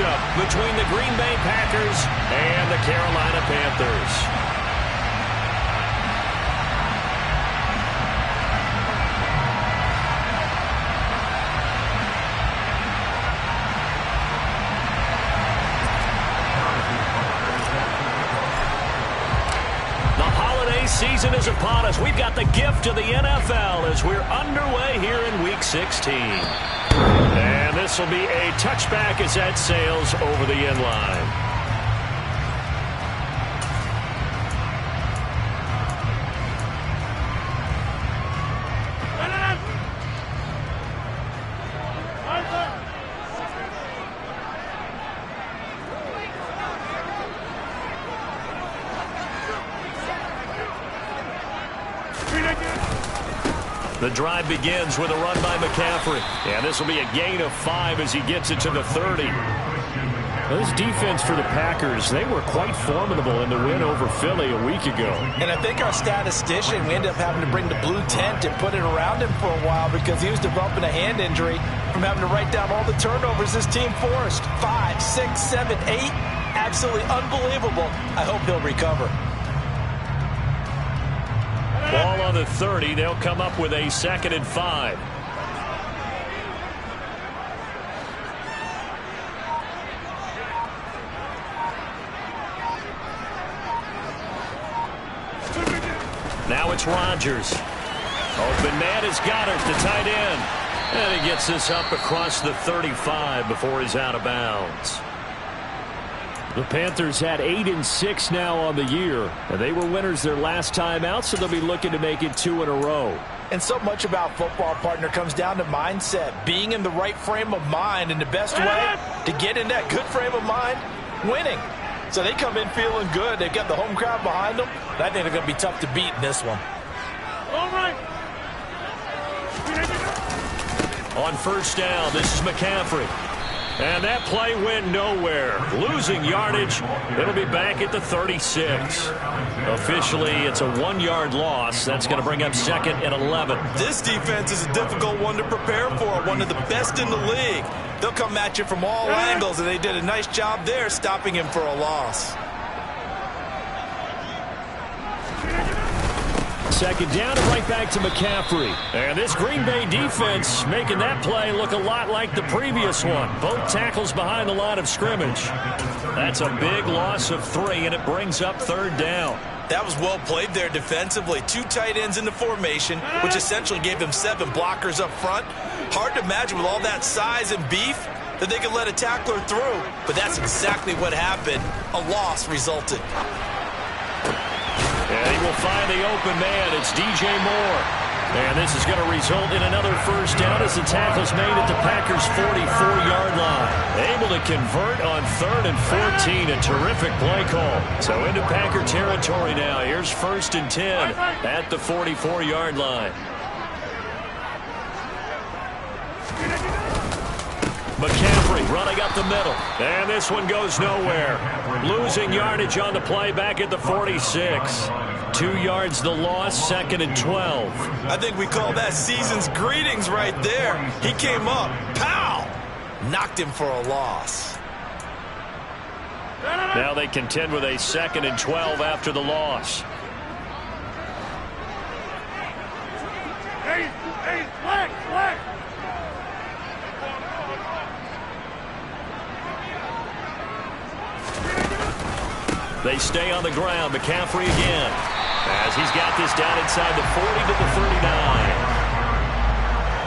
matchup between the Green Bay Packers and the Carolina Panthers. Season is upon us. We've got the gift of the NFL as we're underway here in Week 16. And this will be a touchback as that sails over the end line. The drive begins with a run by McCaffrey. And this will be a gain of 5 as he gets it to the 30. This defense for the Packers, they were quite formidable in the win over Philly a week ago. And I think our statistician, we ended up having to bring the blue tent and put it around him for a while because he was developing a hand injury from having to write down all the turnovers this team forced. 5, 6, 7, 8. Absolutely unbelievable. I hope he'll recover. Ball on the 30. They'll come up with a 2nd and 5. Now it's Rodgers. Open man is Goddard, the tight end. And he gets this up across the 35 before he's out of bounds. The Panthers had 8-6 now on the year, and they were winners their last time out, so they'll be looking to make it 2 in a row. And so much about football, partner, comes down to mindset, being in the right frame of mind, and the best way to get in that good frame of mind, winning. So they come in feeling good. They've got the home crowd behind them. And I think they're going to be tough to beat in this one. All right. On first down, this is McCaffrey. And that play went nowhere. Losing yardage. It'll be back at the 36. Officially, it's a 1-yard loss. That's going to bring up 2nd and 11. This defense is a difficult one to prepare for, one of the best in the league. They'll come at you from all angles, and they did a nice job there stopping him for a loss. 2nd down and right back to McCaffrey. And this Green Bay defense making that play look a lot like the previous one. Both tackles behind the line of scrimmage. That's a big loss of 3, and it brings up 3rd down. That was well played there defensively. 2 tight ends in the formation, which essentially gave them 7 blockers up front. Hard to imagine with all that size and beef that they could let a tackler through. But that's exactly what happened. A loss resulted. And he will find the open man. It's DJ Moore. And this is going to result in another first down as the tackle's made at the Packers' 44-yard line. Able to convert on 3rd and 14. A terrific play call. So into Packer territory now. Here's 1st and 10 at the 44-yard line. McCaffrey running up the middle. And this one goes nowhere. Losing yardage on the play back at the 46. 2 yards the loss, 2nd and 12. I think we call that season's greetings right there. He came up, pow! Knocked him for a loss. Now they contend with a 2nd and 12 after the loss. Hey, flag. They stay on the ground. McCaffrey again. As he's got this down inside the 40 to the 39.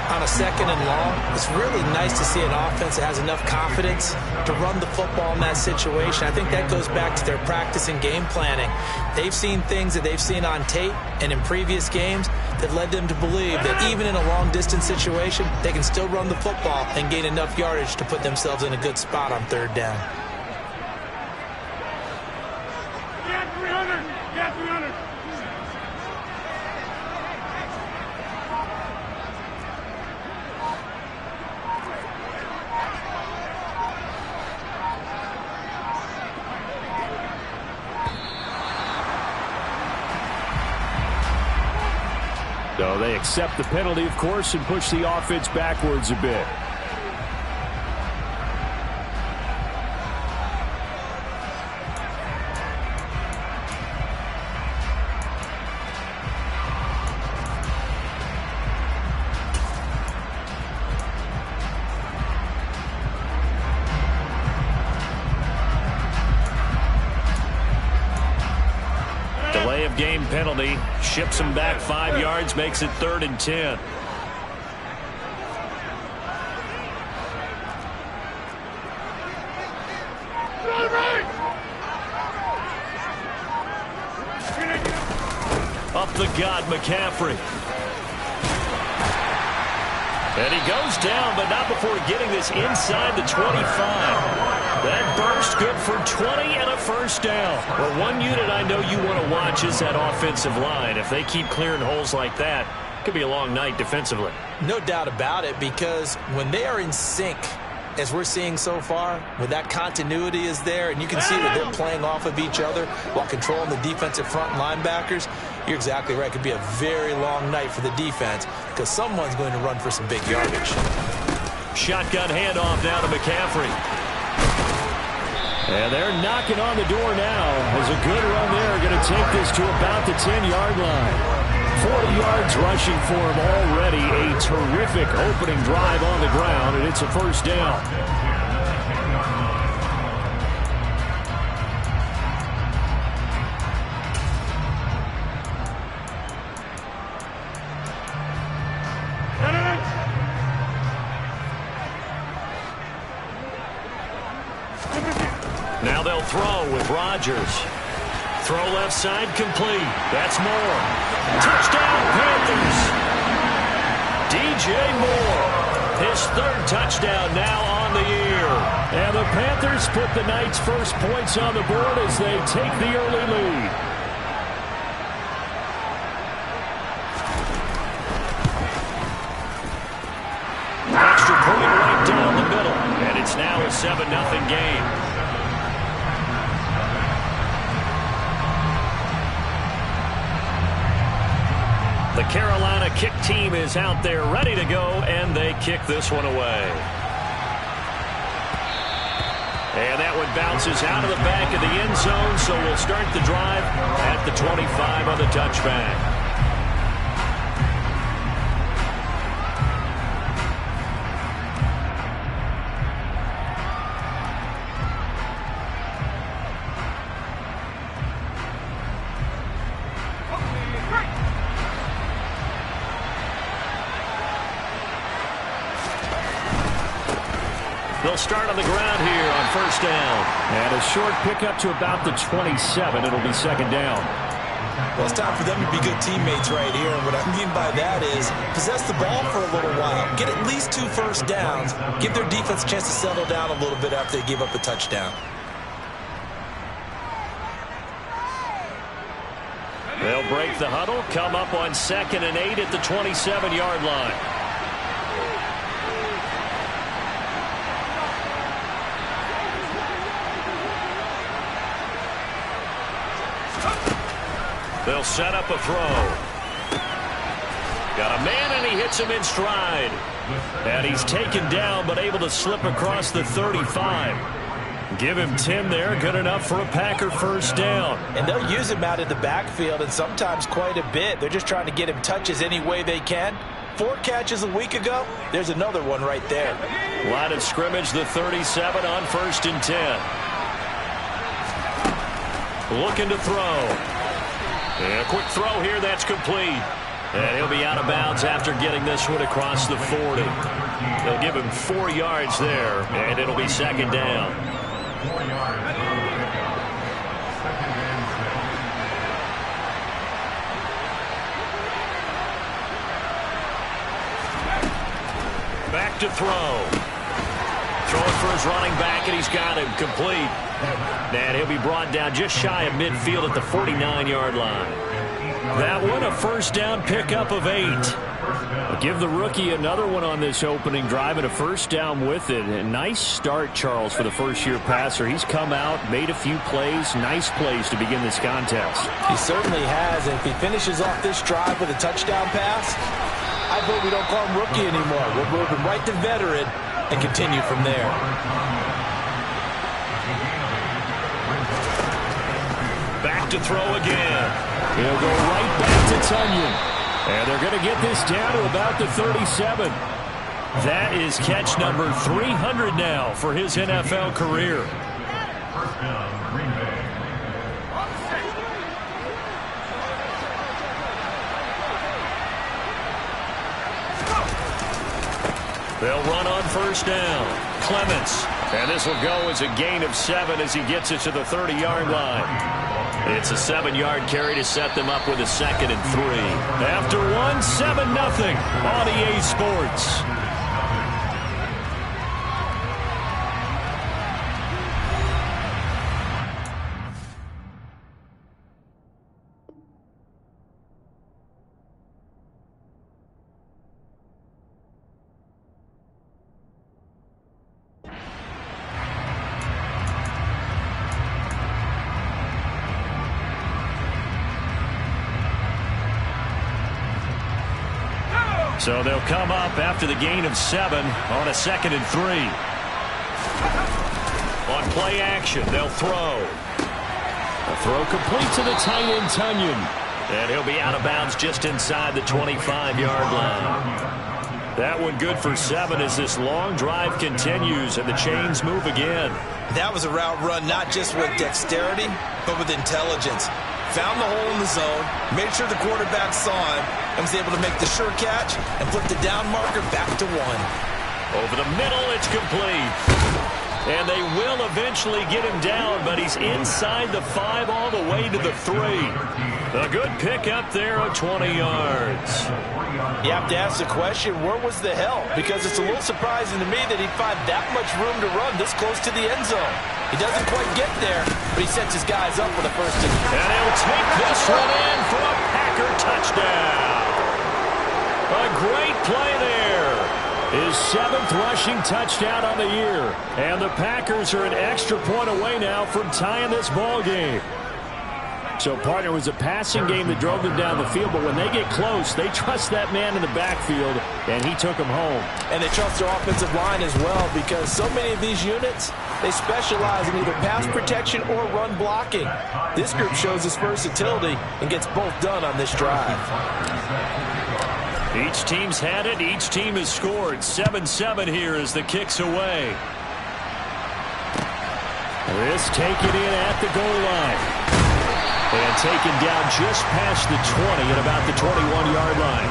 On a 2nd and long, it's really nice to see an offense that has enough confidence to run the football in that situation. I think that goes back to their practice and game planning. They've seen things that they've seen on tape and in previous games that led them to believe that even in a long-distance situation, they can still run the football and gain enough yardage to put themselves in a good spot on 3rd down. Yeah, 300. So they accept the penalty, of course, and push the offense backwards a bit. Five-game penalty. Ships him back 5 yards, makes it 3rd and 10. Up the gut, McCaffrey. And he goes down, but not before getting this inside the 25. That burst good for 20 and a first down. Well, one unit I know you want to watch is that offensive line. If they keep clearing holes like that, it could be a long night defensively. No doubt about it, because when they are in sync, as we're seeing so far, when that continuity is there and you can see that they're playing off of each other while controlling the defensive front linebackers, you're exactly right. It could be a very long night for the defense because someone's going to run for some big yardage. Shotgun handoff now to McCaffrey. And they're knocking on the door now as a good run there. Going to take this to about the 10-yard line. 40 yards rushing for him already. A terrific opening drive on the ground, and it's a first down. Now they'll throw with Rodgers. Throw left side complete. That's Moore. Touchdown Panthers. DJ Moore. His 3rd touchdown now on the year. And the Panthers put the night's first points on the board as they take the early lead. Extra point right down the middle. And it's now a 7-0 game. The Carolina kick team is out there ready to go, and they kick this one away. And that one bounces out of the back of the end zone, so we'll start the drive at the 25 on the touchback. They'll start on the ground here on first down. And a short pickup to about the 27. It'll be 2nd down. Well, it's time for them to be good teammates right here. And what I mean by that is possess the ball for a little while. Get at least 2 first downs. Give their defense a chance to settle down a little bit after they give up the touchdown. They'll break the huddle, come up on 2nd and 8 at the 27-yard line. They'll set up a throw. Got a man, and he hits him in stride. And he's taken down, but able to slip across the 35. Give him 10 there. Good enough for a Packer first down. And they'll use him out in the backfield, and sometimes quite a bit. They're just trying to get him touches any way they can. 4 catches a week ago. There's another one right there. Line of scrimmage, the 37 on 1st and 10. Looking to throw. And a quick throw here, that's complete. And he'll be out of bounds after getting this one across the 40. They'll give him 4 yards there, and it'll be 2nd down. Back to throw. Throwing for his running back, and he's got him complete. And he'll be brought down just shy of midfield at the 49-yard line. That one, a first down pickup of 8. I'll give the rookie another one on this opening drive and a first down with it. A nice start, Charles, for the first-year passer. He's come out, made a few plays, nice plays to begin this contest. He certainly has, and if he finishes off this drive with a touchdown pass, I vote we don't call him rookie anymore. We'll move him right to veteran and continue from there. Back to throw again. He'll go right back to Tunyon. And they're going to get this down to about the 37. That is catch number 300 now for his NFL career. They'll run on first down. Clements. And this will go as a gain of 7 as he gets it to the 30-yard line. It's a 7-yard carry to set them up with a 2nd and 3. After 1, 7-0 on EA Sports. So they'll come up after the gain of 7 on a 2nd and 3. On play action, they'll throw. A throw complete to the tight end, Tunyon. And he'll be out of bounds just inside the 25-yard line. That one good for 7 as this long drive continues and the chains move again. That was a route run not just with dexterity, but with intelligence. Found the hole in the zone, made sure the quarterback saw him, and was able to make the sure catch and flip the down marker back to 1. Over the middle, it's complete. And they will eventually get him down, but he's inside the 5 all the way to the 3. A good pickup there of 20 yards. You have to ask the question, where was the help? Because it's a little surprising to me that he'd find that much room to run this close to the end zone. He doesn't quite get there, but he sets his guys up for the first and he'll take this one in for a Packer touchdown. A great play there. His 7th rushing touchdown on the year. And the Packers are an extra point away now from tying this ball game. So, partner, it was a passing game that drove them down the field, but when they get close, they trust that man in the backfield, and he took them home. And they trust their offensive line as well, because so many of these units, they specialize in either pass protection or run blocking. This group shows its versatility and gets both done on this drive. Each team's had it. Each team has scored. 7-7 here as the kick's away. This taken in at the goal line. And taken down just past the 20 at about the 21-yard line.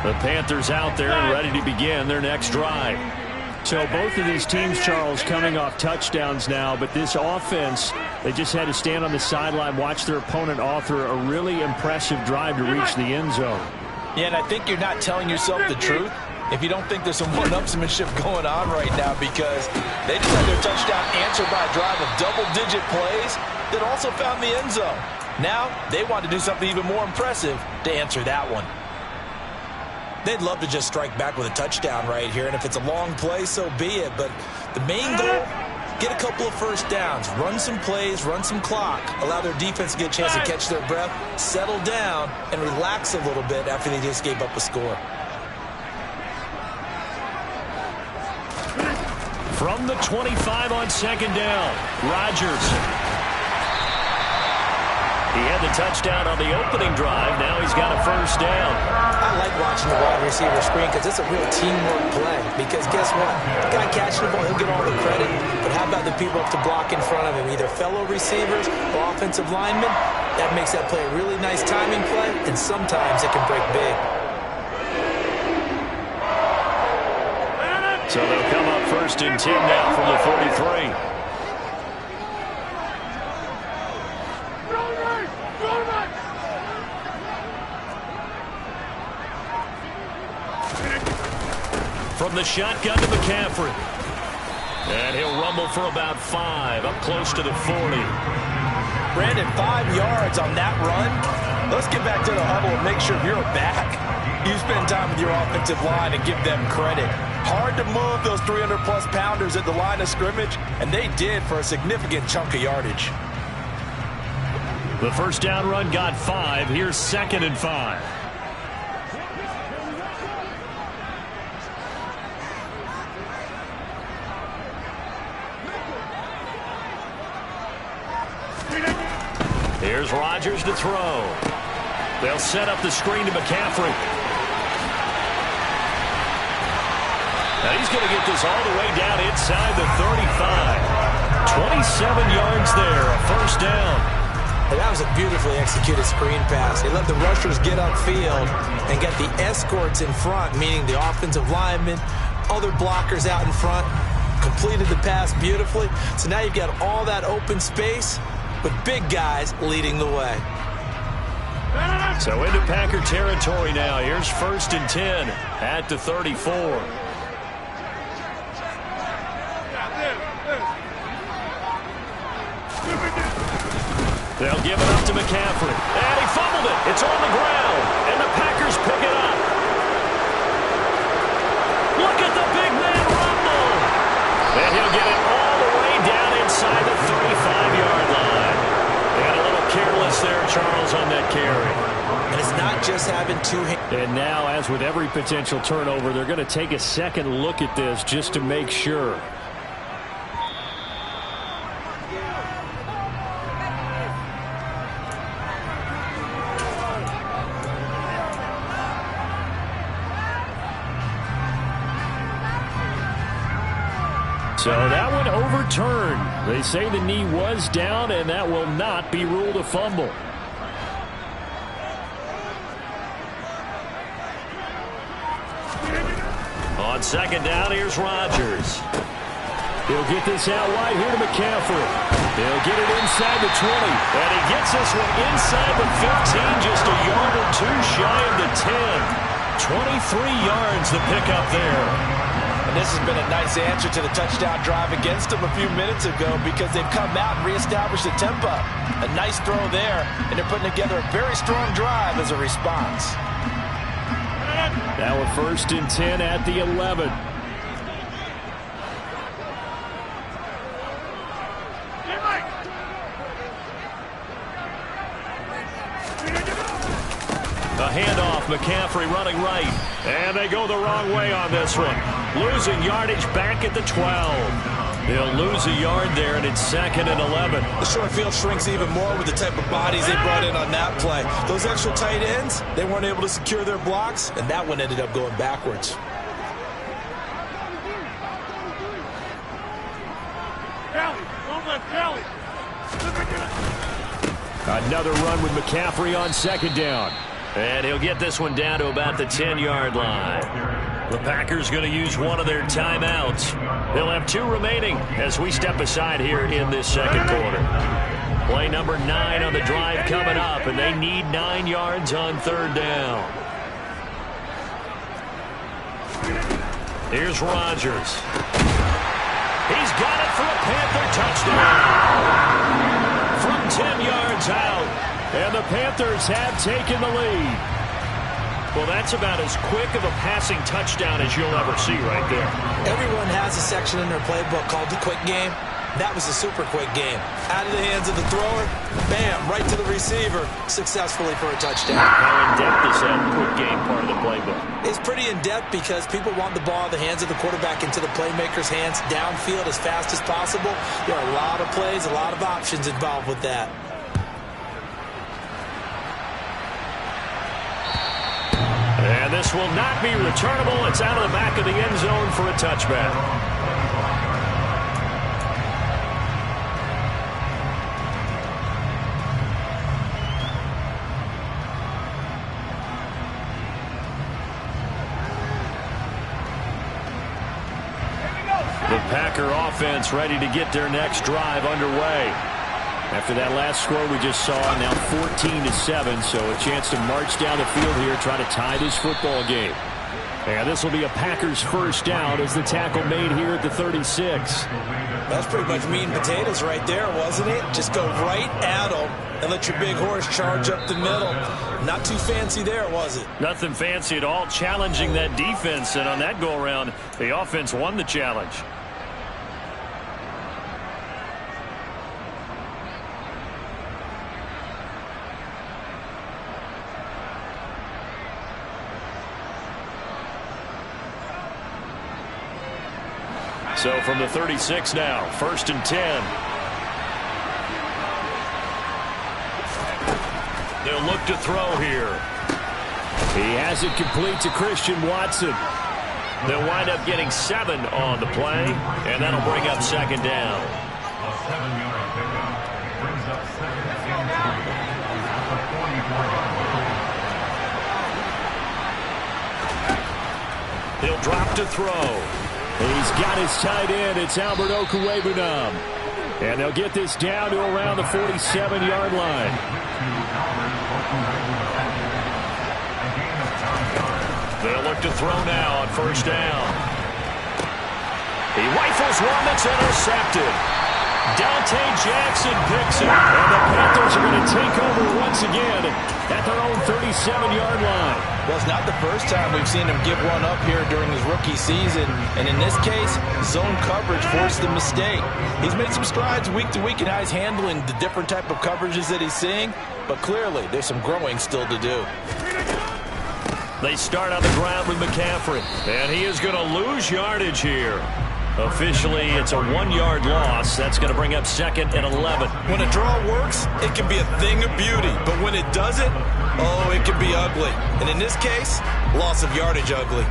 The Panthers out there and ready to begin their next drive. So both of these teams, Charles, coming off touchdowns now, but this offense, they just had to stand on the sideline, watch their opponent author a really impressive drive to reach the end zone. Yeah, and I think you're not telling yourself the truth if you don't think there's some one-upsmanship going on right now, because they just had their touchdown answered by a drive of double-digit plays that also found the end zone. Now they want to do something even more impressive to answer that one. They'd love to just strike back with a touchdown right here, and if it's a long play, so be it. But the main goal, get a couple of first downs, run some plays, run some clock, allow their defense to get a chance to catch their breath, settle down, and relax a little bit after they just gave up a score. From the 25 on 2nd down, Rodgers. He had the touchdown on the opening drive. Now he's got a first down. I like watching the wide receiver screen because it's a real teamwork play. Because guess what? The guy catching the ball, he'll get all the credit. But how about the people up to block in front of him? Either fellow receivers or offensive linemen. That makes that play a really nice timing play. And sometimes it can break big. So they'll come up 1st and 10 now from the 43. From the shotgun to McCaffrey. And he'll rumble for about 5, up close to the 40. Brandon, 5 yards on that run. Let's get back to the huddle and make sure you're back. You spend time with your offensive line and give them credit. Hard to move those 300-plus pounders at the line of scrimmage, and they did for a significant chunk of yardage. The first down run got 5. Here's 2nd and 5. Here's Rodgers to throw. They'll set up the screen to McCaffrey. Now he's going to get this all the way down inside the 35. 27 yards there, a first down. And that was a beautifully executed screen pass. They let the rushers get upfield and get the escorts in front, meaning the offensive linemen, other blockers out in front, completed the pass beautifully. So now you've got all that open space with big guys leading the way. So into Packer territory now. Here's 1st and 10 at the 34. They'll give it up to McCaffrey. And he fumbled it. It's on the ground. And the Packers pick it up. Look at the big man rumble. And he'll get it all the way down inside the 35-yard line. They got a little careless there, Charles, on that carry. And it's not just having two hands. And now, as with every potential turnover, they're going to take a second look at this just to make sure. So that one overturned. They say the knee was down, and that will not be ruled a fumble. On 2nd down, here's Rodgers. He'll get this out wide here to McCaffrey. He'll get it inside the 20. And he gets this one inside the 15, just a yard or two shy of the 10. 23 yards the pickup there. And this has been a nice answer to the touchdown drive against them a few minutes ago because they've come out and reestablished the tempo. A nice throw there, and they're putting together a very strong drive as a response. Now a 1st and 10 at the 11. A handoff, McCaffrey running right. And they go the wrong way on this one. Losing yardage back at the 12. They'll lose a yard there, and it's 2nd and 11. The short field shrinks even more with the type of bodies they brought in on that play. Those extra tight ends, they weren't able to secure their blocks, and that one ended up going backwards. Another run with McCaffrey on 2nd down. And he'll get this one down to about the 10-yard line. The Packers going to use one of their timeouts. They'll have 2 remaining as we step aside here in this 2nd quarter. Play number 9 on the drive coming up, and they need 9 yards on 3rd down. Here's Rodgers. He's got it for a Panther touchdown. From 10 yards out. And the Panthers have taken the lead. Well, that's about as quick of a passing touchdown as you'll ever see right there. Everyone has a section in their playbook called the quick game. That was a super quick game. Out of the hands of the thrower, bam, right to the receiver, successfully for a touchdown. How in-depth is that quick game part of the playbook? It's pretty in-depth because people want the ball in the hands of the quarterback into the playmaker's hands downfield as fast as possible. There are a lot of plays, a lot of options involved with that. And this will not be returnable. It's out of the back of the end zone for a touchback. The Packer offense ready to get their next drive underway. After that last score we just saw, now 14-7, so a chance to march down the field here, try to tie this football game. And this will be a Packers first down as the tackle made here at the 36. That's pretty much meat and potatoes right there, wasn't it? Just go right at them and let your big horse charge up the middle. Not too fancy there, was it? Nothing fancy at all, challenging that defense, and on that go-around, the offense won the challenge. So from the 36 now, 1st and 10. They'll look to throw here. He has it complete to Christian Watson. They'll wind up getting 7 on the play, and that'll bring up second down. A 7-yard pickup brings up second and 3 at the 44-yard line. He'll drop to throw. He's got his tight end. It's Albert Okwuegbunam. And they'll get this down to around the 47-yard line. They'll look to throw now on first down. He rifles one that's intercepted. Dante Jackson picks it. And the Panthers are going to take over once again at their own 37-yard line. Well, it's not the first time we've seen him give one up here during his rookie season. And in this case, zone coverage forced the mistake. He's made some strides week to week in how he's handling the different type of coverages that he's seeing. But clearly, there's some growing still to do. They start on the ground with McCaffrey. And he is going to lose yardage here. Officially, it's a 1-yard loss. That's going to bring up second and 11. When a draw works, it can be a thing of beauty. But when it doesn't, oh, it can be ugly. And in this case, loss of yardage ugly.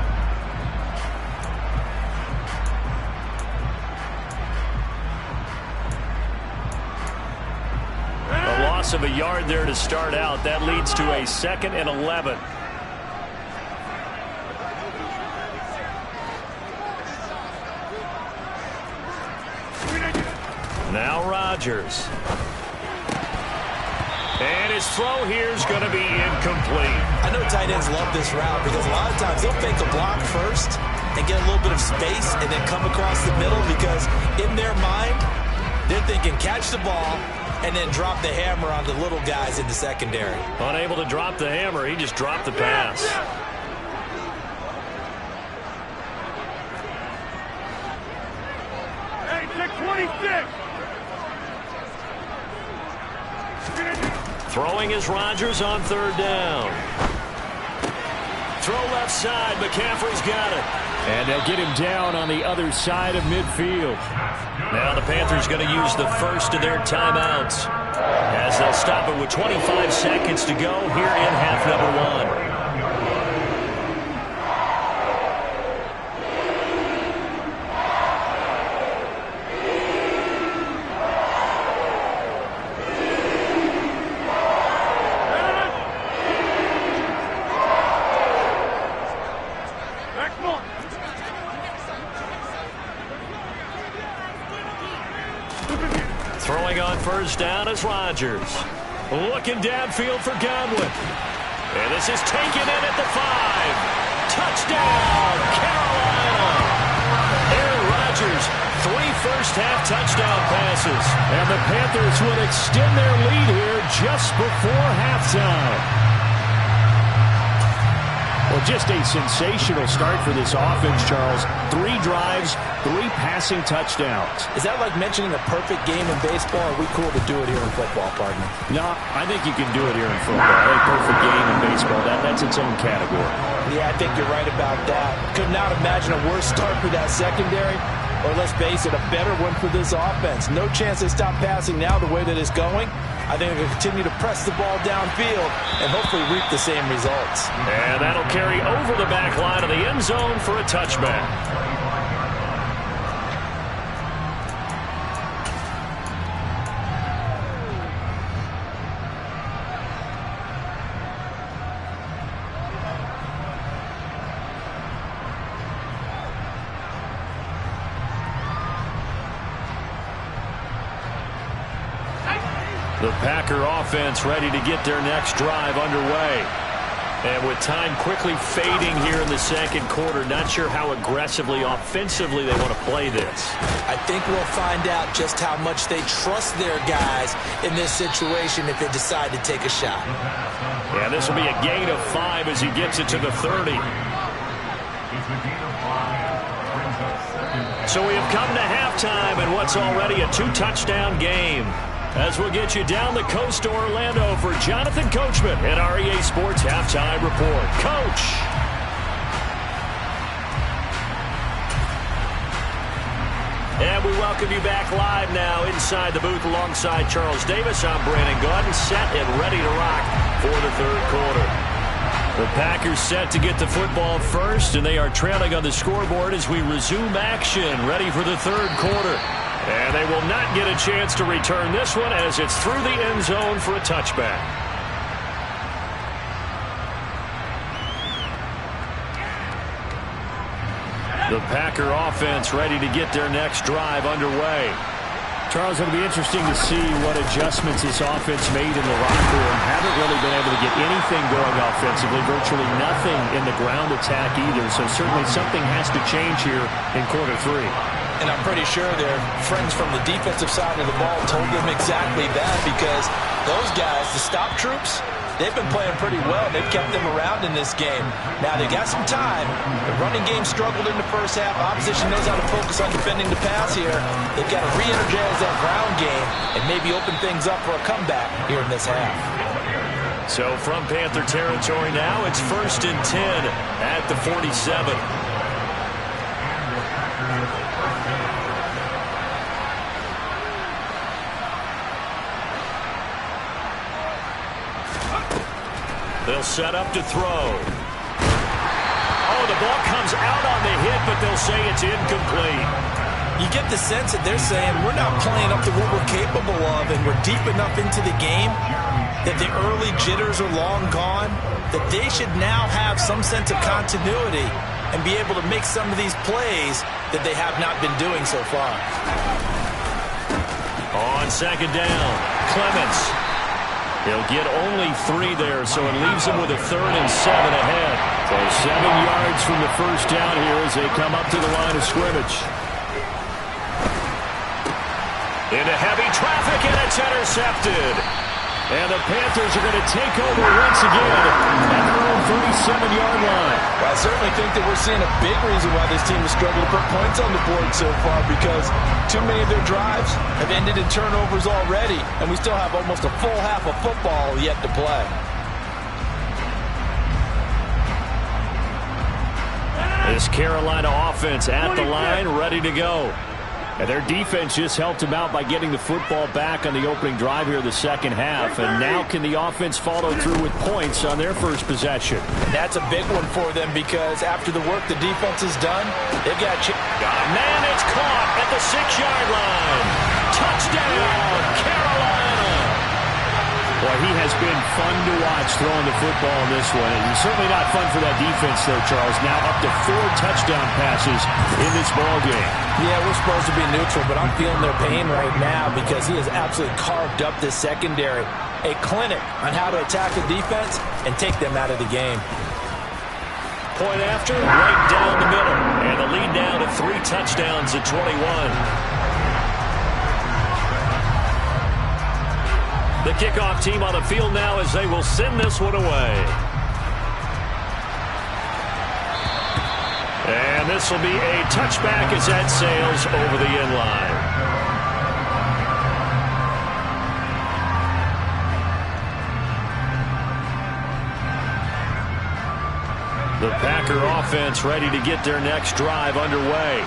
A loss of a yard there to start out. That leads to a second and 11. Now Rodgers. And his throw here is going to be incomplete. I know tight ends love this route because a lot of times they'll fake a block first and get a little bit of space and then come across the middle because in their mind, they're thinking catch the ball and then drop the hammer on the little guys in the secondary. Unable to drop the hammer, he just dropped the pass. Hey, check 26. Throwing is Rodgers on third down. Throw left side. McCaffrey's got it. And they'll get him down on the other side of midfield. Now the Panthers going to use the first of their timeouts as they'll stop it with 25 seconds to go here in half number 1. Throwing on first down is Rodgers. Looking downfield for Godwin. And this is taken in at the 5. Touchdown, Carolina. Aaron Rodgers, 3 first-half touchdown passes. And the Panthers will extend their lead here just before halftime. Well, just a sensational start for this offense, Charles. 3 drives, 3 passing touchdowns. Is that like mentioning a perfect game in baseball? Or are we cool to do it here in football, partner? No, I think you can do it here in football. A perfect game in baseball, that's its own category. Yeah, I think you're right about that. Could not imagine a worse start for that secondary. Or let's face it, a better one for this offense. No chance they stop passing now the way that it's going. I think they'll continue to press the ball downfield and hopefully reap the same results. And that'll carry over the back line of the end zone for a touchback. The Packer offense ready to get their next drive underway. And with time quickly fading here in the second quarter, not sure how aggressively, offensively they want to play this. I think we'll find out just how much they trust their guys in this situation if they decide to take a shot. Yeah, this will be a gain of 5 as he gets it to the 30. So we have come to halftime in what's already a 2-touchdown game. As we'll get you down the coast to Orlando for Jonathan Coachman at our EA Sports Halftime Report. Coach. And we welcome you back live now inside the booth alongside Charles Davis. I'm Brandon Gaudin, set and ready to rock for the third quarter. The Packers set to get the football first, and they are trailing on the scoreboard as we resume action, ready for the third quarter. And they will not get a chance to return this one as it's through the end zone for a touchback. The Packer offense ready to get their next drive underway. Charles, it'll be interesting to see what adjustments this offense made in the locker room. Haven't really been able to get anything going offensively, virtually nothing in the ground attack either. So certainly something has to change here in quarter three. And I'm pretty sure their friends from the defensive side of the ball told them exactly that, because those guys, the stop troops, they've been playing pretty well. They've kept them around in this game. Now, they got some time. The running game struggled in the first half. Opposition knows how to focus on defending the pass here. They've got to re-energize that ground game and maybe open things up for a comeback here in this half. So from Panther territory now, it's 1st and 10 at the 47. They'll set up to throw. Oh, the ball comes out on the hit, but they'll say it's incomplete. You get the sense that they're saying we're not playing up to what we're capable of, and we're deep enough into the game that the early jitters are long gone, that they should now have some sense of continuity and be able to make some of these plays that they have not been doing so far. On second down, Clements. He'll get only 3 there, so it leaves him with a 3rd and 7 ahead. So 7 yards from the first down here as they come up to the line of scrimmage. Into heavy traffic, and it's intercepted. And the Panthers are going to take over once again at their own 37-yard line. Well, I certainly think that we're seeing a big reason why this team has struggled to put points on the board so far, because too many of their drives have ended in turnovers already, and we still have almost a full half of football yet to play. This Carolina offense at the line, ready to go. And their defense just helped them out by getting the football back on the opening drive here the second half. And now can the offense follow through with points on their first possession? That's a big one for them, because after the work the defense has done, they've got a man. It's caught at the 6-yard line. Touchdown, Carolina. Well, he has been fun to watch throwing the football in this one. And certainly not fun for that defense, though, Charles. Now up to 4 touchdown passes in this ball game. Yeah, we're supposed to be neutral, but I'm feeling their pain right now because he has absolutely carved up this secondary. A clinic on how to attack the defense and take them out of the game. Point after, right down the middle. And the lead down to 3 touchdowns at 21. The kickoff team on the field now as they will send this one away. And this will be a touchback as that sails over the end line. The Packer offense ready to get their next drive underway.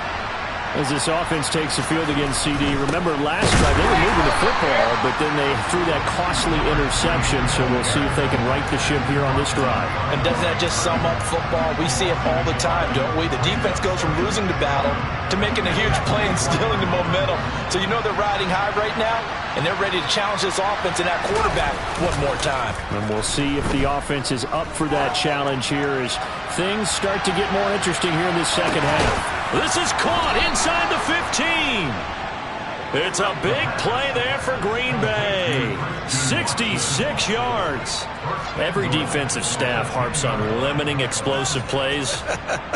As this offense takes the field against CD, remember last drive they were moving the football, but then they threw that costly interception, so we'll see if they can right the ship here on this drive. And doesn't that just sum up football? We see it all the time, don't we? The defense goes from losing the battle to making a huge play and stealing the momentum. So you know they're riding high right now, and they're ready to challenge this offense and that quarterback one more time. And we'll see if the offense is up for that challenge here as things start to get more interesting here in this second half. This is caught inside the 15. It's a big play there for Green Bay. 66 yards. Every defensive staff harps on limiting explosive plays.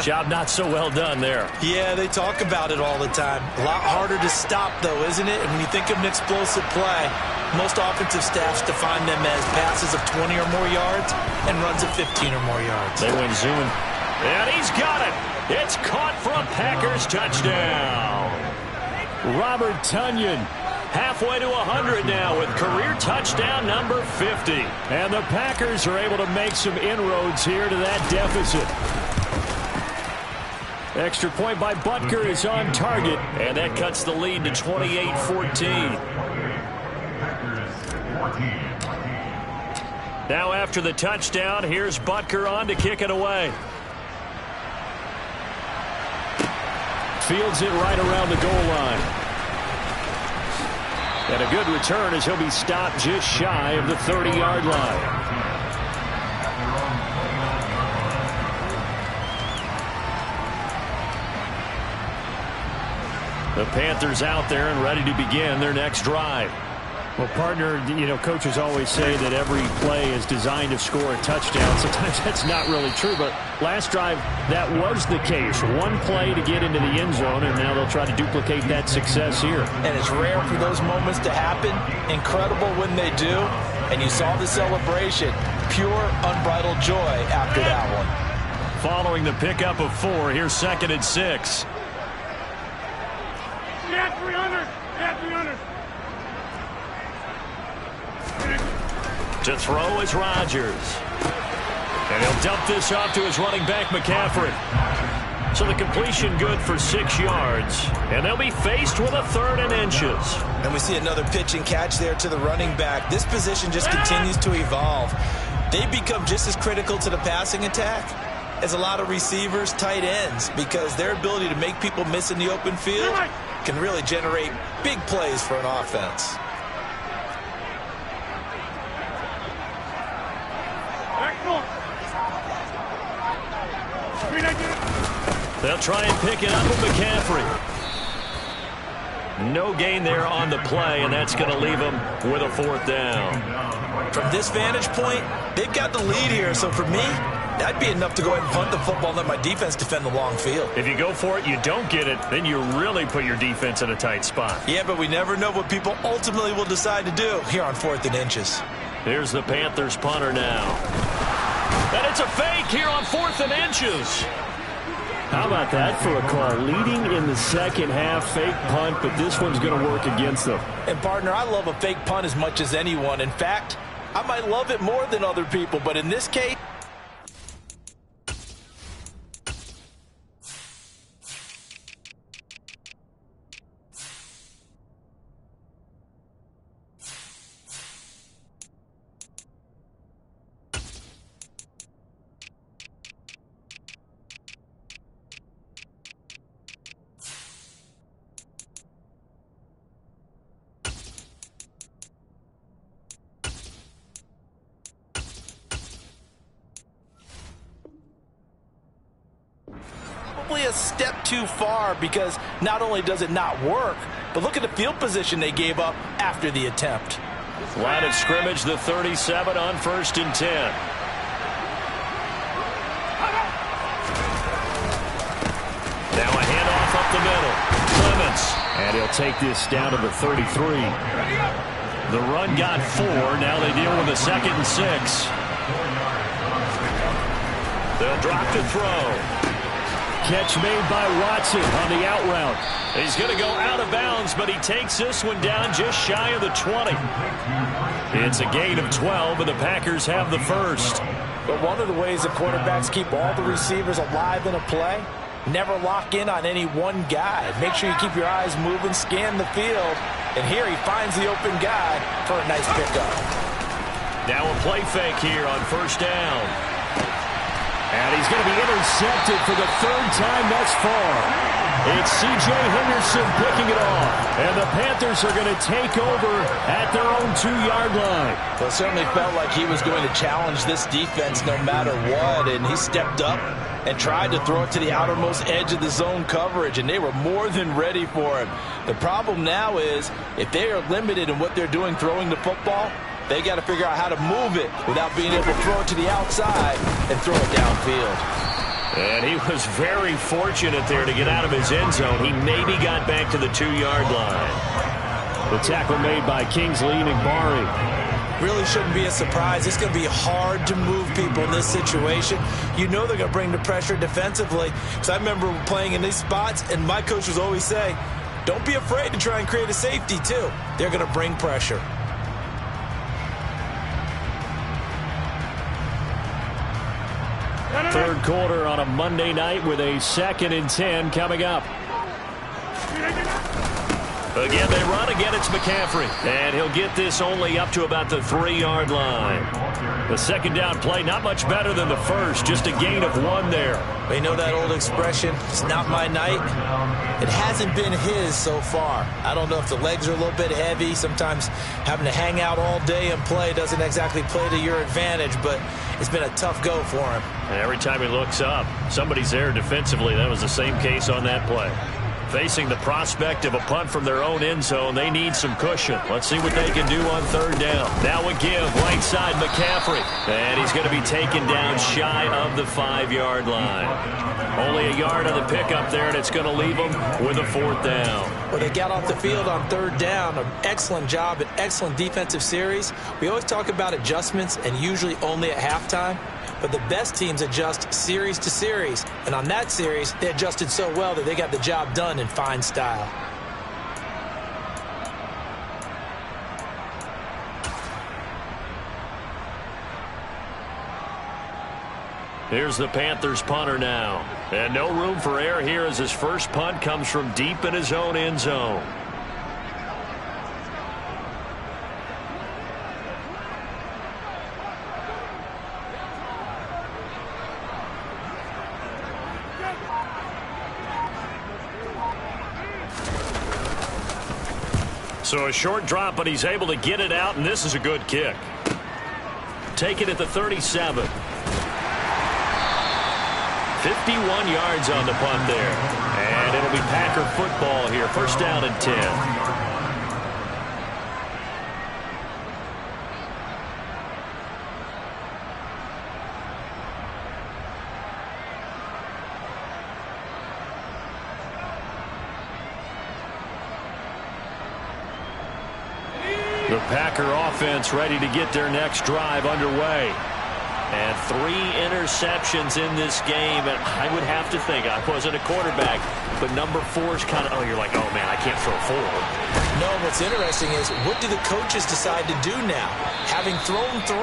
Job not so well done there. Yeah, they talk about it all the time. A lot harder to stop, though, isn't it? And when you think of an explosive play, most offensive staffs define them as passes of 20 or more yards and runs of 15 or more yards. They went zooming. And he's got it. It's caught for a Packers touchdown. Robert Tonyan halfway to 100 now with career touchdown number 50. And the Packers are able to make some inroads here to that deficit. Extra point by Butker is on target. And that cuts the lead to 28-14. Now after the touchdown, here's Butker on to kick it away. Fields it right around the goal line. And a good return as he'll be stopped just shy of the 30-yard line. The Panthers out there and ready to begin their next drive. Well, partner, coaches always say that every play is designed to score a touchdown. Sometimes that's not really true, but last drive, that was the case. One play to get into the end zone, and now they'll try to duplicate that success here. And it's rare for those moments to happen. Incredible when they do. And you saw the celebration. Pure, unbridled joy after that one. Following the pickup of 4, here's 2nd and 6. Get 300. Get 300. To throw is Rodgers. And he'll dump this off to his running back, McCaffrey. So the completion good for 6 yards. And they'll be faced with a 3rd and inches. And we see another pitch and catch there to the running back. This position just continues to evolve. They become just as critical to the passing attack as a lot of receivers, tight ends, because their ability to make people miss in the open field can really generate big plays for an offense. They'll try and pick it up with McCaffrey. No gain there on the play, and that's going to leave them with a 4th down. From this vantage point, they've got the lead here, so for me, that'd be enough to go ahead and punt the football and let my defense defend the long field. If you go for it, you don't get it, then you really put your defense in a tight spot. Yeah, but we never know what people ultimately will decide to do here on 4th and inches. Here's the Panthers punter now. And it's a fake here on 4th and inches. How about that for a call? Leading in the second half, fake punt, but this one's going to work against them. And, partner, I love a fake punt as much as anyone. In fact, I might love it more than other people, but in this case, a step too far, because not only does it not work, but look at the field position they gave up after the attempt. Line of scrimmage, the 37 on 1st and 10. Now a handoff up the middle. Clements. And he'll take this down to the 33. The run got 4. Now they deal with a 2nd and 6. They'll drop to throw. Catch made by Watson on the out route. He's going to go out of bounds, but he takes this one down just shy of the 20. It's a gain of 12, and the Packers have the first. But one of the ways the quarterbacks keep all the receivers alive in a play, never lock in on any one guy. Make sure you keep your eyes moving, scan the field, and here he finds the open guy for a nice pickup. Now a play fake here on 1st down. And he's going to be intercepted for the 3rd time thus far. It's C.J. Henderson picking it off. And the Panthers are going to take over at their own 2-yard line. Well, it certainly felt like he was going to challenge this defense no matter what. And he stepped up and tried to throw it to the outermost edge of the zone coverage. And they were more than ready for him. The problem now is if they are limited in what they're doing throwing the football, they got to figure out how to move it without being able to throw it to the outside and throw it downfield. And he was very fortunate there to get out of his end zone. He maybe got back to the 2-yard line. The tackle made by Kingsley Enagbare. Really shouldn't be a surprise. It's going to be hard to move people in this situation. You know they're going to bring the pressure defensively. Because I remember playing in these spots, and my coach was always saying, don't be afraid to try and create a safety, too. They're going to bring pressure. third quarter on a Monday night with a 2nd and 10 coming up. Again, they run. Again, it's McCaffrey. And he'll get this only up to about the 3-yard line. The second down play, not much better than the first. Just a gain of 1 there. Well, you know that old expression, it's not my night? It hasn't been his so far. I don't know if the legs are a little bit heavy. Sometimes having to hang out all day and play doesn't exactly play to your advantage, but it's been a tough go for him. And every time he looks up, somebody's there defensively. That was the same case on that play. Facing the prospect of a punt from their own end zone, they need some cushion. Let's see what they can do on third down. Now a give, right side McCaffrey. And he's going to be taken down shy of the 5-yard line. Only a yard on the pickup there, and it's going to leave them with a 4th down. Well, they got off the field on third down. An excellent job, an excellent defensive series. We always talk about adjustments, and usually only at halftime. But the best teams adjust series to series. And on that series, they adjusted so well that they got the job done in fine style. Here's the Panthers punter now. And no room for error here as his first punt comes from deep in his own end zone. So a short drop, but he's able to get it out, and this is a good kick. Take it at the 37. 51 yards on the punt there. And it'll be Packer football here. First down and 10. The Packer offense ready to get their next drive underway. And 3 interceptions in this game. And I would have to think, I wasn't a quarterback, but number 4 is kind of, you're like, oh, man, I can't throw 4. No, what's interesting is, what do the coaches decide to do now? Having thrown 3,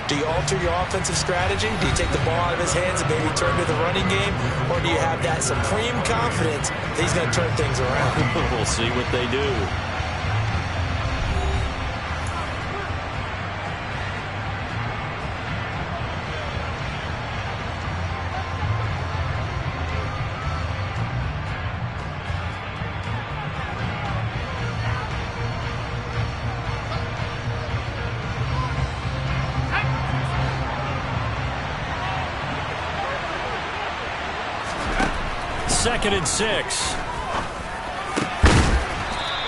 do you alter your offensive strategy? Do you take the ball out of his hands and maybe turn to the running game? Or do you have that supreme confidence that he's going to turn things around? We'll see what they do. Second and 6.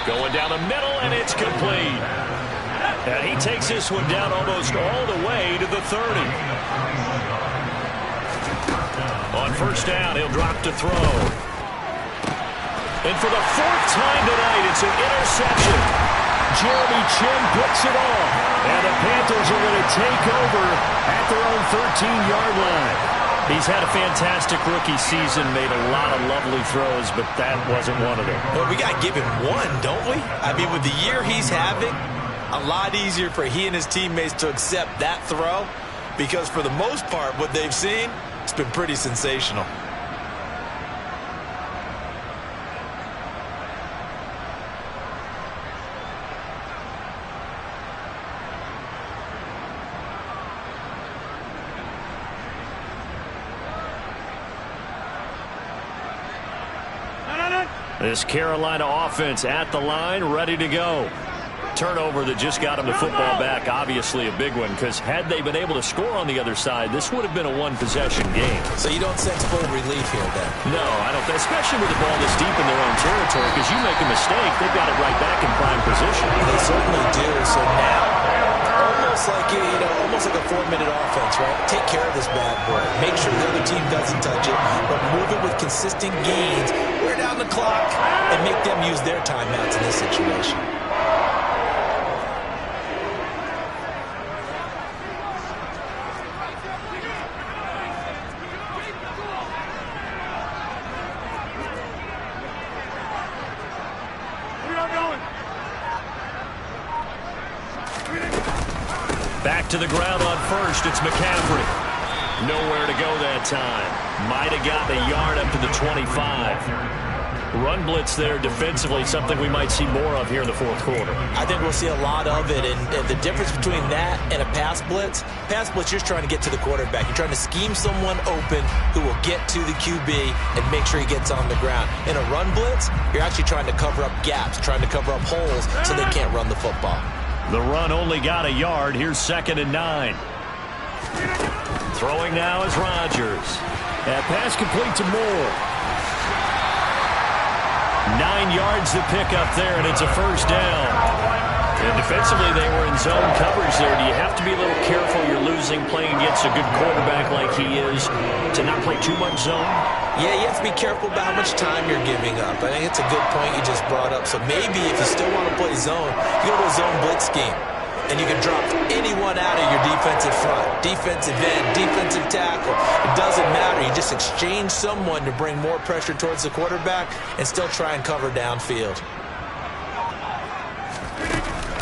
Going down the middle, and it's complete. And he takes this one down almost all the way to the 30. On first down, he'll drop to throw. And for the 4th time tonight, it's an interception. Jeremy Chinn picks it off. And the Panthers are going to take over at their own 13-yard line. He's had a fantastic rookie season, made a lot of lovely throws, but that wasn't one of them. Well, we got to give him one, don't we? I mean, with the year he's having, a lot easier for he and his teammates to accept that throw, because for the most part, what they've seen, it's been pretty sensational. This Carolina offense at the line, ready to go. Turnover that just got them the football back, obviously a big one, because had they been able to score on the other side, this would have been a one-possession game. So you don't sense full relief here, then? No, I don't, especially with the ball this deep in their own territory, because you make a mistake, they've got it right back in prime position. They certainly do. So now, almost like almost like a 4-minute offense, right? Take care of this bad boy. Make sure the other team doesn't touch it, but move it with consistent gains. Wear down the clock and make them use their timeouts in this situation. Back to the ground on first. It's McCaffrey. Nowhere to go that time. Might have gotten a yard up to the 25. Run blitz there defensively, something we might see more of here in the fourth quarter. I think we'll see a lot of it, and the difference between that and a pass blitz, you're just trying to get to the quarterback. You're trying to scheme someone open who will get to the QB and make sure he gets on the ground. In a run blitz, you're actually trying to cover up gaps, trying to cover up holes so they can't run the football. The run only got a yard. Here's 2nd and 9. Throwing now is Rodgers. That pass complete to Moore. 9 yards to pick up there, and it's a first down. And defensively, they were in zone coverage there. Do you have to be a little careful you're losing playing against a good quarterback like he is to not play too much zone? Yeah, you have to be careful about how much time you're giving up. I think it's a good point you just brought up. So maybe if you still want to play zone, you go to a zone blitz scheme. And you can drop anyone out of your defensive front, defensive end, defensive tackle. It doesn't matter. You just exchange someone to bring more pressure towards the quarterback and still try and cover downfield.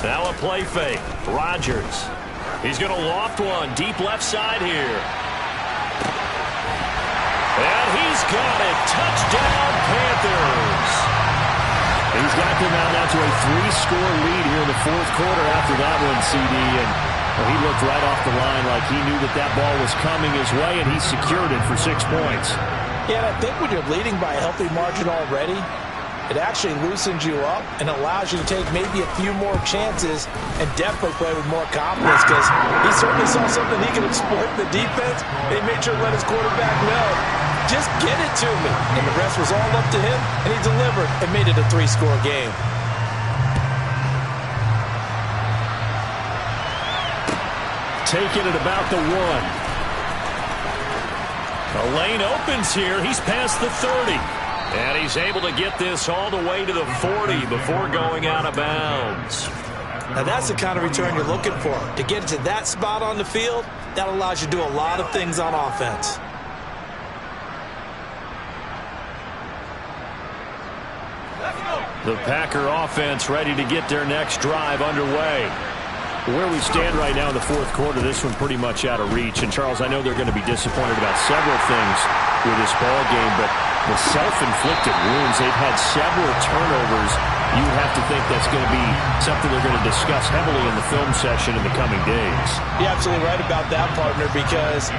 Now a play fake. Rodgers. He's going to loft one deep left side here. And he's got it. Touchdown, Panthers. He's got them now to a 3-score lead here in the fourth quarter after that one, CD. And he looked right off the line like he knew that ball was coming his way, and he secured it for 6 points. Yeah, and I think when you're leading by a healthy margin already, it actually loosens you up and allows you to take maybe a few more chances and definitely play with more confidence because he certainly saw something he could exploit in the defense. They made sure to let his quarterback know, just get it to me. And the rest was all up to him, and he delivered and made it a 3-score game. Taking it about the 1. A lane opens here. He's past the 30. And he's able to get this all the way to the 40 before going out of bounds. Now that's the kind of return you're looking for. To get to that spot on the field, that allows you to do a lot of things on offense. The Packer offense ready to get their next drive underway. Where we stand right now in the fourth quarter, this one pretty much out of reach. And, Charles, I know they're going to be disappointed about several things with this ball game, but the self-inflicted wounds, they've had several turnovers. You have to think that's going to be something they're going to discuss heavily in the film session in the coming days. You're absolutely right about that, partner, because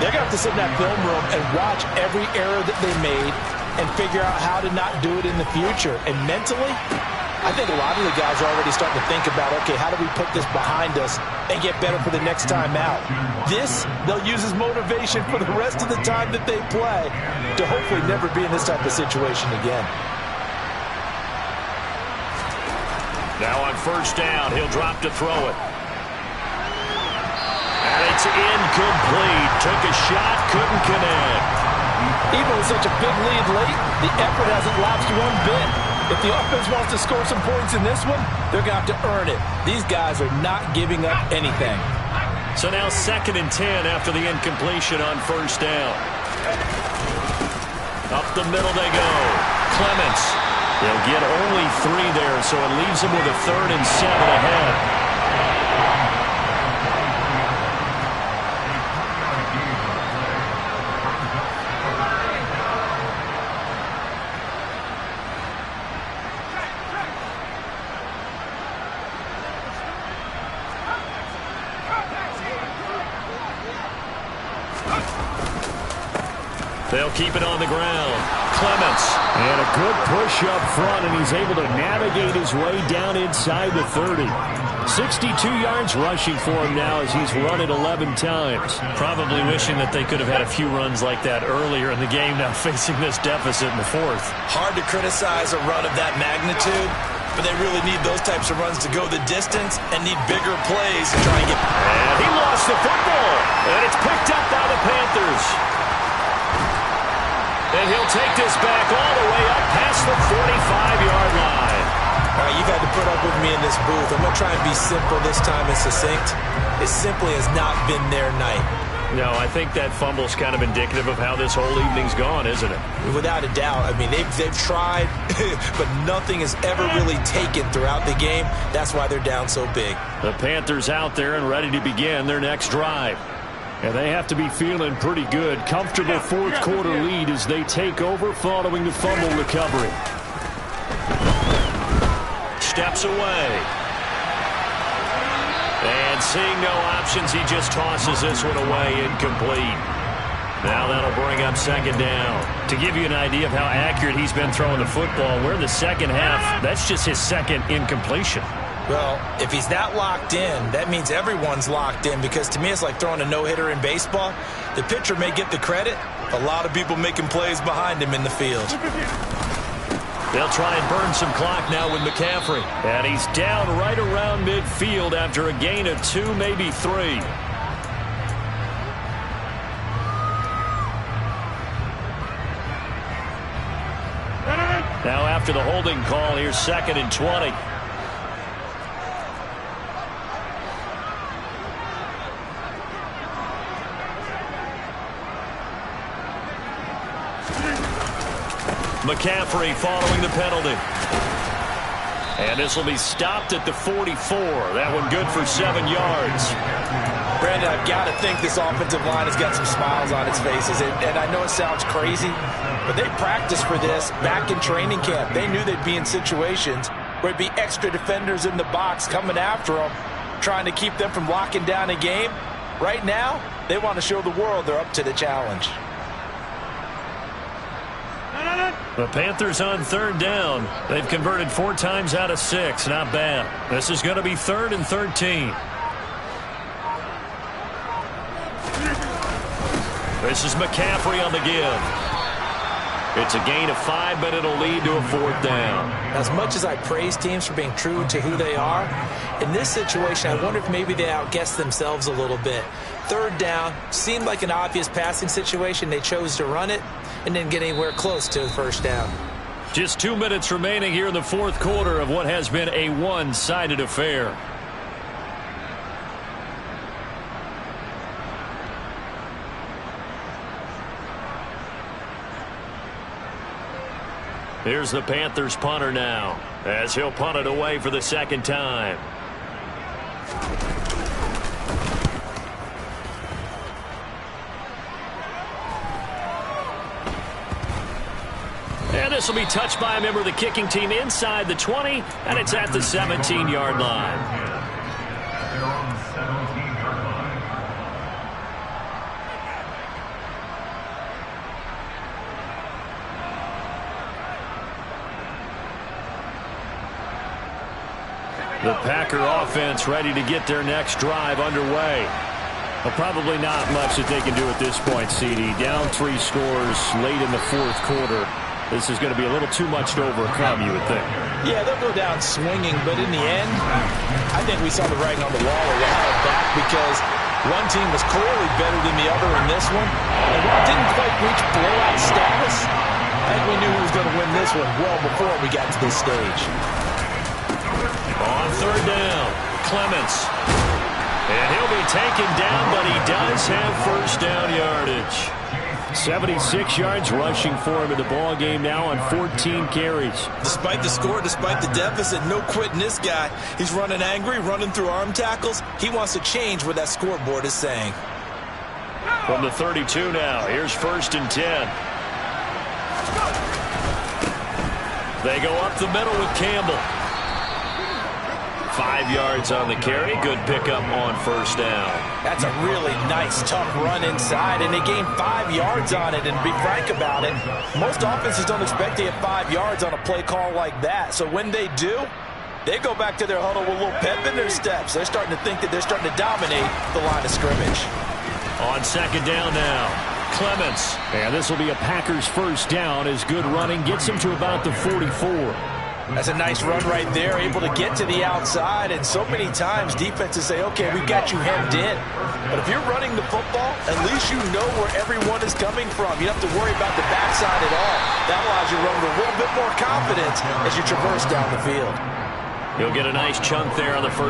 they're going to have to sit in that film room and watch every error that they made and figure out how to not do it in the future. And mentally, I think a lot of the guys are already starting to think about, okay, how do we put this behind us and get better for the next time out? This, they'll use as motivation for the rest of the time that they play to hopefully never be in this type of situation again. Now on first down, he'll drop to throw it. And it's incomplete. Took a shot, couldn't connect. Even with such a big lead late, the effort hasn't lapsed one bit. If the offense wants to score some points in this one, they're going to have to earn it. These guys are not giving up anything. So now 2nd and 10 after the incompletion on first down. Up the middle they go. Clements. They'll get only 3 there, so it leaves them with a 3rd and 7 ahead. They'll keep it on the ground. Clements. And a good push up front, and he's able to navigate his way down inside the 30. 62 yards rushing for him now as he's run it 11 times. Probably wishing that they could have had a few runs like that earlier in the game, now facing this deficit in the 4th. Hard to criticize a run of that magnitude, but they really need those types of runs to go the distance and need bigger plays to try and get... And he lost the football, and it's picked up by the Panthers. And he'll take this back all the way up past the 45-yard line. All right, you've had to put up with me in this booth. I'm going to try and be simple this time and succinct. It simply has not been their night. No, I think that fumble's kind of indicative of how this whole evening's gone, isn't it? Without a doubt. I mean, they've tried, but nothing has ever really taken throughout the game. That's why they're down so big. The Panthers out there and ready to begin their next drive. And they have to be feeling pretty good. Comfortable fourth quarter lead as they take over following the fumble recovery. Steps away. And seeing no options, he just tosses this one away, incomplete. Now that'll bring up second down. To give you an idea of how accurate he's been throwing the football, we're in the second half. That's just his second incompletion. Well, if he's that locked in, that means everyone's locked in, because to me it's like throwing a no-hitter in baseball. The pitcher may get the credit. A lot of people making plays behind him in the field. They'll try and burn some clock now with McCaffrey. And he's down right around midfield after a gain of 2, maybe 3. Now after the holding call, here's 2nd and 20. McCaffrey following the penalty. And this will be stopped at the 44. That one good for 7 yards. Brandon, I've got to think this offensive line has got some smiles on its faces. And I know it sounds crazy, but they practiced for this back in training camp. They knew they'd be in situations where it'd be extra defenders in the box coming after them, trying to keep them from locking down a game. Right now, they want to show the world they're up to the challenge. The Panthers on 3rd down. They've converted 4 times out of 6. Not bad. This is going to be 3rd and 13. This is McCaffrey on the give. It's a gain of 5, but it'll lead to a 4th down. As much as I praise teams for being true to who they are, in this situation, I wonder if maybe they outguessed themselves a little bit. 3rd down seemed like an obvious passing situation. They chose to run it and didn't get anywhere close to the 1st down. Just 2 minutes remaining here in the 4th quarter of what has been a one-sided affair. Here's the Panthers punter now, as he'll punt it away for the 2nd time. And this will be touched by a member of the kicking team inside the 20, and it's at the 17-yard line. They're on the 17-yard line. The Packer offense ready to get their next drive underway. Well, probably not much that they can do at this point, CD. Down 3 scores late in the 4th quarter. This is going to be a little too much to overcome, you would think. Yeah, they'll go down swinging, but in the end, I think we saw the writing on the wall a while back, because one team was clearly better than the other in this one. And while it didn't quite reach blowout status, I think we knew who was going to win this one well before we got to this stage. On 3rd down, Clements. And he'll be taken down, but he does have 1st down yardage. 76 yards rushing for him in the ball game now on 14 carries. Despite the score, despite the deficit, no quitting this guy. He's running angry, running through arm tackles. He wants to change what that scoreboard is saying. From the 32 now, here's 1st and 10. They go up the middle with Campbell. 5 yards on the carry. Good pickup on 1st down. That's a really nice, tough run inside, and they gained 5 yards on it. And to be frank about it, most offenses don't expect to get 5 yards on a play call like that. So when they do, they go back to their huddle with a little pep in their steps. They're starting to think that they're starting to dominate the line of scrimmage. On 2nd down now, Clements. And this will be a Packers 1st down as good running gets him to about the 44. That's a nice run right there, able to get to the outside. And so many times defenses say, okay, we've got you hemmed in. But if you're running the football, at least you know where everyone is coming from. You don't have to worry about the backside at all. That allows you to run with a little bit more confidence as you traverse down the field. He'll get a nice chunk there on the 1st